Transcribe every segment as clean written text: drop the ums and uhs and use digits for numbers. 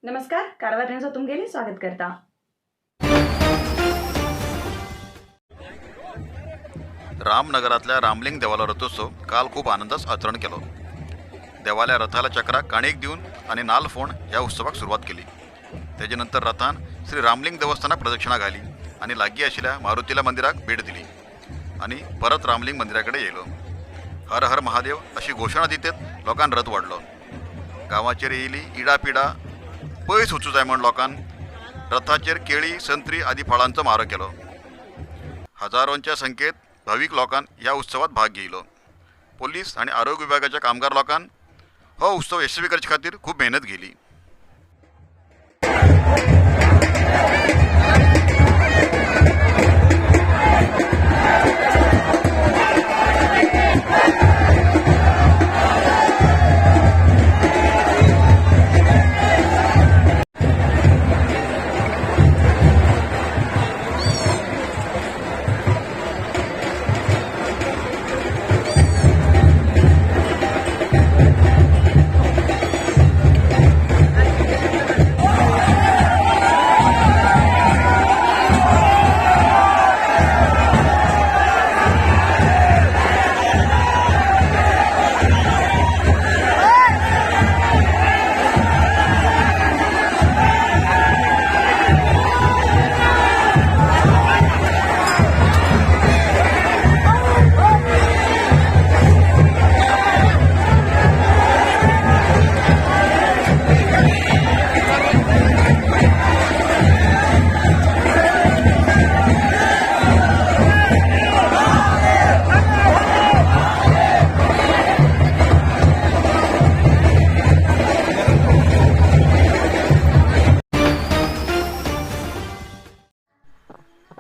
नमस्कार, कारवार न्यूज तुमगेले स्वागत करता। रामनगरातल्या रामलिंग देवाला रथोत्सव काल खूप आनंदास आचरण केलो। देवाल्या रथाला चक्रा काणीक देऊन आणि नाल फोण या उत्सवाक सुरुवात केली। त्याच्यानंतर रथान श्री रामलिंग देवस्थानाक प्रदक्षिणा घाली आणि लागी आशिल्ल्या मारुतीला मंदिराक भेट दिली आणि परत रामलिंग मंदिराकडे येयलो। हर हर महादेव अशी घोषणा दितेत लोकांन रथ वाढलो। गावाचेर येयली इडापिडा पयस वचूं जाय म्हण लोकांन रथाचेर केळी संत्री आदी फळांचो मारो केलो। हजारोंच्या संख्येत भाविक लोकांन ह्या उत्सवात भाग घेयलो। पोलीस आणि आरोग्य विभागाच्या कामगार लोकांन हो उत्सव यशस्वी करचे खातीर खूप मेहनत केली।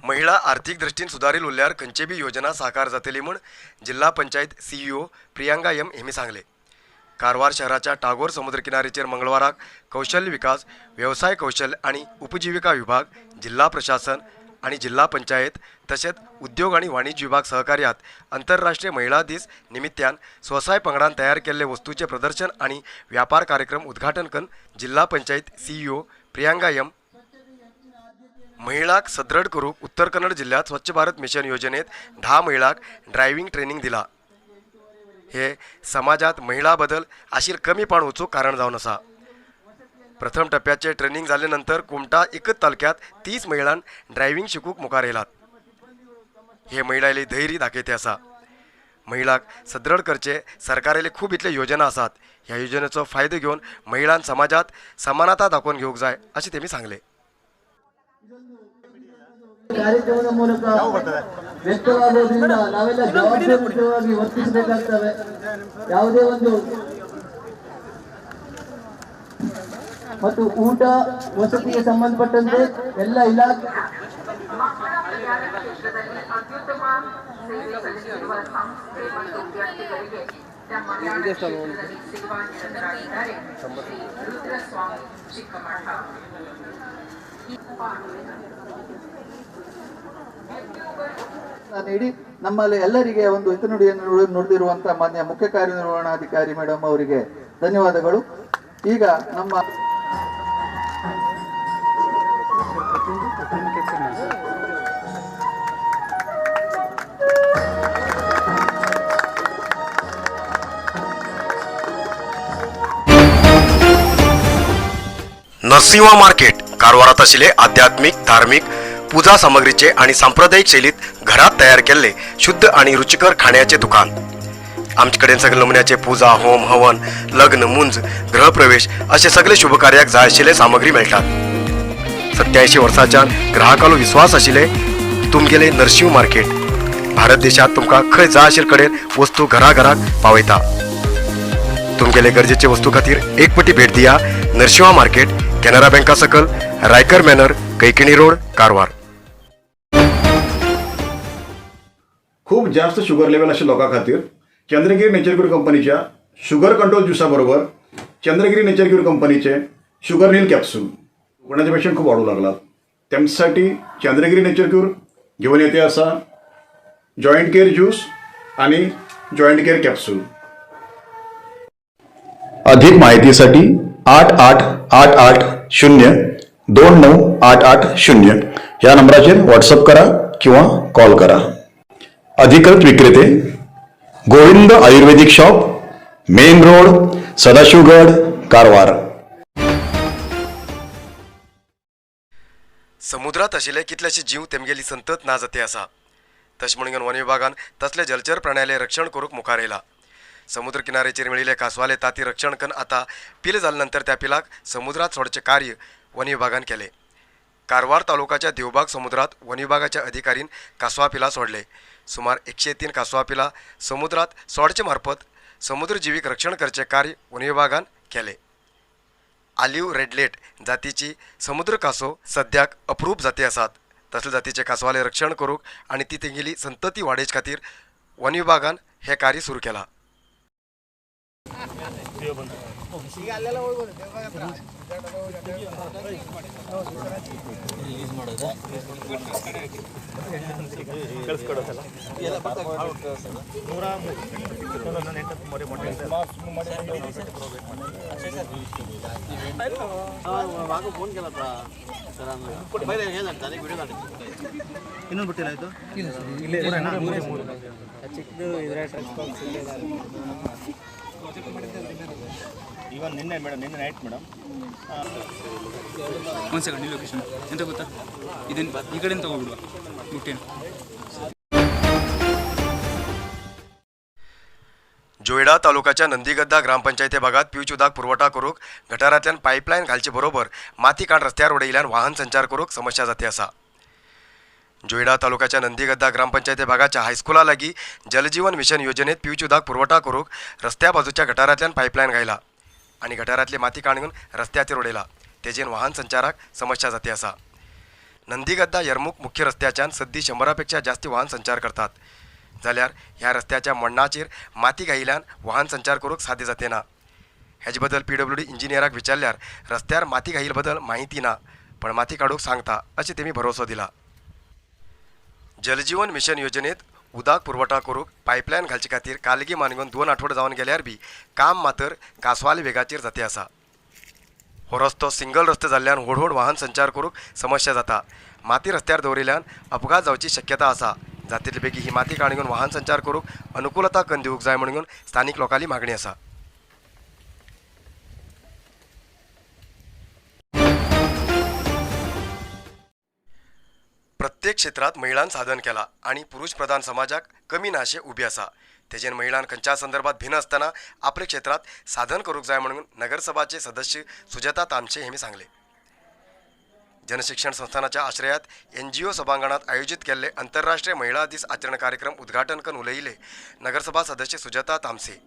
महिला आर्थिक दृष्टीन सुधारील उरल्यार खंयची बी योजना साकार जातली म्हूण जिल्हा पंचायत सीईओ प्रियांका एम हेमी सांगले। कारवार शहराच्या टागोर समुद्र किनारीचेर मंगळवाराक कौशल्य विकास, व्यवसाय कौशल्य आणि उपजीविका विभाग, जिल्हा प्रशासन आणि जिल्हा पंचायत तसेच उद्योग आणि वाणिज्य विभाग सहकार्यात आंतरराष्ट्रीय महिला दीस निमित्तान स्वसहाय पंगडान तयार केल्ले वस्तूचे प्रदर्शन आणि व्यापार कार्यक्रम उद्घाटन करून जिल्हा पंचायत सीईओ प्रियांका एम महिलाक सदृढ करूक उत्तर कन्नड जिल्ह्यात स्वच्छ भारत मिशन योजनेत 10 महिलाक ड्रायव्हिंग ट्रेनिंग दिला। हे समाजात महिला बदल आशिल कमीपण वचूक कारण जावन आसा। प्रथम टप्प्याचे ट्रेनिंग जाल्यानंतर कुमटा एकच तालुक्यात 30 महिलांक ड्रायव्हिंग शिकूक मुखार येयलात। हे महिलांले धैर्य दाखयते आसा। महिलाक सदृढ करचे सरकाराले खूब इतले योजना आसात। ह्या योजनेचो फायदो घेवन महिलांक समाजात समानता दाखोवन घेवंक जाय अशें तेमी सांगले। ಕಾರ್ಯಕ್ರಮದ ಮೂಲಕ ವ್ಯಕ್ತವಾಗೋದ್ರಿಂದ ನಾವೆಲ್ಲ ಜವಾಬ್ದಾರಿಯುತವಾಗಿ ವರ್ತಿಸಬೇಕಾಗ್ತವೆ। ಯಾವುದೇ ಒಂದು ಮತ್ತು ಊಟ ವಸತಿಗೆ ಸಂಬಂಧಪಟ್ಟಂತೆ ಎಲ್ಲ ಇಲಾಖೆ ನೀಡಿ ನಮ್ಮಲ್ಲಿ ಎಲ್ಲರಿಗೆ ಒಂದು ಹಿತನುಡಿಯನ್ನು ನುಡಿದಿರುವಂತಹ ಮಾನ್ಯ ಮುಖ್ಯ ಕಾರ್ಯನಿರ್ವಹಣಾಧಿಕಾರಿ ಮೇಡಮ್ ಅವರಿಗೆ ಧನ್ಯವಾದಗಳು। ಈಗ ನಮ್ಮ नरसिंह मार्केट कारवारात आशिल्ले आध्यात्मिक, धार्मिक, पूजा सामग्रीचे आणि सांप्रदायिक शैलीत घरात तयार केलेले शुद्ध आणि रुचिकर खाण्याचे दुकान। आमचे कडेन सगळे नमुन्याचे पूजा, होम, हवन, लग्न, मुंज, गृहप्रवेश असे सगळे शुभ कार्याक जाय आशिल्ले सामग्री मेळटात। 87 वर्सांच्या ग्राहकालो विश्वास आशिल्ले तुमगेले नरसिंह मार्केट भारत देशात तुमका खंय जाय आशिल्ले कडेन वस्तू घराघराक पावयता। तुमगेले गरजेचे वस्तू खातीर एक पटी भेट दिया नरसिंह मार्केट, कॅनरा बँका सकल, रायकर मॅनर, कैकिणी रोड, कारवार। खूप जास्त शुगर लेवल अशा लोकां खातीर चंद्रगिरी नेचरक्यूर कंपनीच्या शुगर कंट्रोल ज्युसाबरोबर चंद्रगिरी नेचरक्यूर कंपनीचे शुगर नील कॅप्सूल कोणाचे पेशंट खूप वाढू लागला त्यांच्यासाठी चंद्रगिरी नेचरक्यूर घेऊन येते असा जॉइंट केअर ज्यूस आणि जॉइंट केअर कॅप्सूल। अधिक माहितीसाठी 8888 02988 या नंबराचेर व्हॉट्सअप करा किंवा कॉल करा. अधिकृत विक्रेते Govind Ayurvedic shop, main road, Sadashivgad, Karwar. समुद्रात आशिल्ले कितलेशे जीव तेमगेली संतत ना जाते आसा. तशें म्हणून वन विभागान तसले जलचर प्राण्याले रक्षण करूंक मुखार येयला. समुद्र किनाऱ्याचेर मेळिल्ले कांसवाले ताती रक्षण करून आतां पिल जाले नंतर त्या पिलाक समुद्रात सोडचे कार्य वन विभागान केले. कारवार तालुक्याच्या देवबाग समुद्रात वन विभागाच्या अधिकारीन कांसवा पिला सोडले. सुमार 103 कांसवा पिला समुद्रात सोडचे मार्फत समुद्रजीवीक रक्षण करचे कार्य वन विभागान केले. आलिव रेडलेट जातीची समुद्र कांसो सद्याक अप्रूप जाती आसात. तसले जातीचे कांसवाले रक्षण करूंक आनी ती तेंगेली संतती वाडोवचे खातीर वन विभागान हे कार्य सुरू केला. ಇನ್ನೊಂದು ಬಿಟ್ಟಿಲ್ಲ ಇದು ಇವನ್ ನಿನ್ನೆ ಮೇಡಮ್ ನಿನ್ನೆ ನೈಟ್ ಮೇಡಮ್ ಒಂದು ಸೆಕೆಂಡ್ ಈ ಲೊಕೇಶನ್ ಎಂತ ಗೊತ್ತಾ ಇದನ್ನು ಈ ಕಡೆಯಿಂದ ತಗೊಬಿಡುವ ಬುಟ್ಟಿನ. जोयडा तालुक्याच्या नंदीगद्दा ग्रामपंचायती भागात पिवचे उदक पुरवठा करूंक गटारांतल्यान पायपलायन घालचे बरोबर माती काण रस्त्यार उडयिल्ल्यान वाहन संचार करूंक समस्या जाती आसा. जोयडा तालुक्याच्या नंदीगद्दा ग्रामपंचायती भागाच्या हायस्कुला लागीं जलजीवन मिशन योजनेत पिवचे उदक पुरवठा करूंक रस्त्या बाजूच्या गटारांतल्यान पायपलायन घायला आनी गटारांतली माती काणून रस्त्याचेर उडयला. तेजेन वाहन संचाराक समस्या जाती आसा. नंदीगद्दा यरमुख मुख्य रस्त्याच्यान सद्दी 100पेक्षा जास्ती वाहन संचार करतात. जाल्यार ह्या रस्त्याच्या मण्णाचेर माती घायिल्ल्यान वाहन संचार करूंक साध्य जाते ना. हेजे बद्दल PWD इंजिनियराक विचारल्यार रस्त्यार माती घायिल्ले बद्दल माहिती ना, पण माती काडूंक सांगता अशें तेमी भरोसो दिला. जलजीवन मिशन योजनेत उदक पुरवठा करूंक पायपलायन घालचे खातीर कालगी मानगून 2 आठवडे जावन गेल्यार बी काम मातर कांसवाले वेगाचेर जाते आसा. हो रस्तो सिंगल रस्तो जाल्ल्यान व्हड वाहन संचार करूंक समस्या जाता. माती रस्त्यार दवरिल्ल्यान अपघात जावची शक्यता आसा. जातले बेगी ही माती काणून वाहन संचार करूंक अनुकूलता करून दिवंक जाय म्हणून स्थानिक लोकांची मागणी आसा. प्रत्येक क्षेत्रात महिलांनी साधन केला आणि पुरुष प्रधान समाजाक कमी नाशे उबी आसा. तेजेन महिलांक खंयच्या संदर्भात भिन्न असताना आपल्या क्षेत्रात साधन करूंक जाय म्हणून नगरसभाचे सदस्य सुजाता तामशे हेमी सांगले. जनशिक्षण संस्थानाच्या आश्रयात NGO सभांगणात आयोजित केल्ले आंतरराष्ट्रीय महिला दीस आचरण कार्यक्रम उद्घाटन करून उलयिल्ले नगरसभा सदस्य सुजाता तामसे.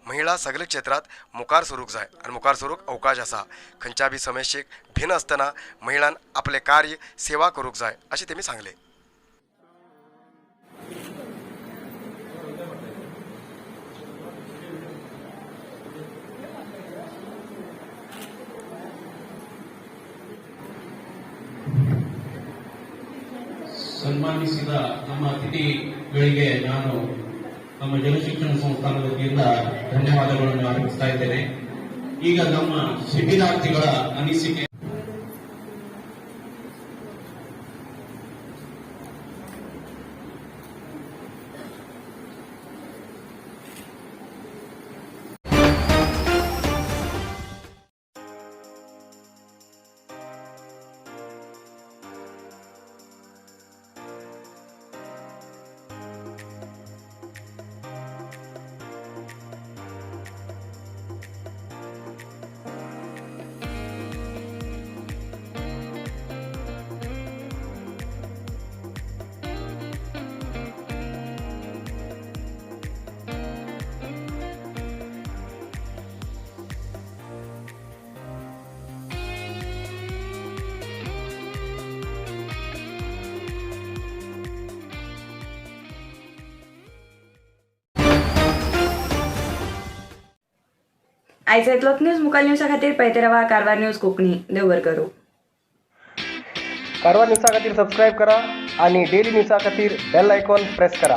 महिला सगळे क्षेत्रात मुखार सरूंक जाय आनी मुखार सरूंक अवकाश आसा. खंयच्या बी समस्येक भिन्न असताना महिलांनी आपले कार्य सेवा करूंक जाय अशें तेमी सांगले. ಸನ್ಮಾನಿಸಿದ ನಮ್ಮ ಅತಿಥಿಗಳಿಗೆ ನಾನು ನಮ್ಮ ಜನಶಿಕ್ಷಣ ಸಂಸ್ಥಾನದ ವತಿಯಿಂದ ಧನ್ಯವಾದಗಳನ್ನು ಅರ್ಪಿಸ್ತಾ ಇದ್ದೇನೆ. ಈಗ ನಮ್ಮ ಶಿಬಿರಾರ್ಥಿಗಳ ಅನಿಸಿಕೆ आयचे इतलोच न्यूज. मुखाल न्यूजा खातीर पळयते रावा कारवार न्यूज कोंकणी. देव बरें करूं. कारवार न्यूजा खातीर सबस्क्राईब करा आणि डेली न्यूजा खातीर बेल आयकॉन प्रेस करा.